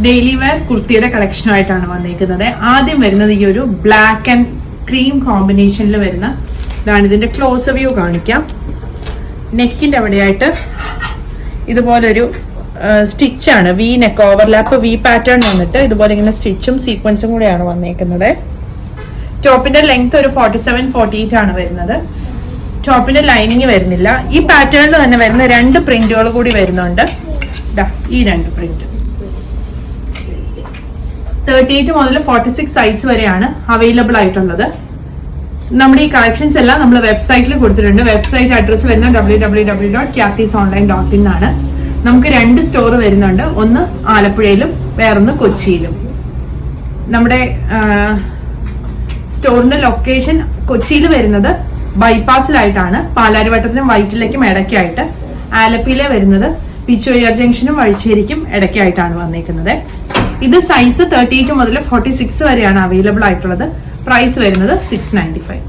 Daily wear കുർത്തിയുടെ കളക്ഷനുമായിട്ടാണ് വന്നിരിക്കുന്നത്. ആദ്യം വരുന്നത് ഈ ഒരു ബ്ലാക്ക് ആൻഡ് ക്രീം കോമ്പിനേഷനിൽ വരുന്ന ഇതാണ്. ഇതിന്റെ ക്ലോസ് വ്യൂ കാണിക്കാം. നെക്കിന്റെ അവിടെയായിട്ട് ഇതുപോലൊരു സ്റ്റിച്ചാണ്, V neck overlap V pattern വന്നിട്ട് ഇതുപോലെ ഇങ്ങനെ സ്റ്റിച്ചും സീക്വൻസും കൂടെയാണ് വന്നിരിക്കുന്നത്. ടോപ്പിന്റെ ലെങ്ത് ഒരു 47-48 ആണ് വരുന്നത്. ടോപ്പിന്റെ ലൈനിങ് വരുന്നില്ല. ഈ പാറ്റേണിൽ തന്നെ വരുന്ന 2 പ്രിന്റുകൾ കൂടി വരുന്നുണ്ട്. ഈ 2 പ്രിന്റ് 38 മുതൽ 46 സൈസ് വരെയാണ് അവൈലബിൾ ആയിട്ടുള്ളത്. നമ്മുടെ ഈ കളക്ഷൻസ് എല്ലാം നമ്മൾ വെബ്സൈറ്റിൽ കൊടുത്തിട്ടുണ്ട്. വെബ്സൈറ്റ് അഡ്രസ് വരുന്നത് www.kyathysonline.in ആണ്. നമുക്ക് 2 സ്റ്റോർ വരുന്നുണ്ട്. ഒന്ന് ആലപ്പുഴയിലും വേറൊന്ന് കൊച്ചിയിലും. നമ്മുടെ സ്റ്റോറിന്റെ ലൊക്കേഷൻ കൊച്ചിയിൽ വരുന്നത് ബൈപ്പാസിലായിട്ടാണ്, പാലാരിവട്ടത്തിനും വൈറ്റിലേക്കും ഇടയ്ക്കായിട്ട്. ആലപ്പിയിലെ വരുന്നത് പിച്ചുവയ്യാർ ജംഗ്ഷനും വഴിച്ചേരിക്കും ഇടയ്ക്കായിട്ടാണ് വന്നിരിക്കുന്നത്. ഇത് സൈസ് 38 മുതൽ 46 വരെയാണ് അവൈലബിൾ ആയിട്ടുള്ളത്. പ്രൈസ് വരുന്നത് 695.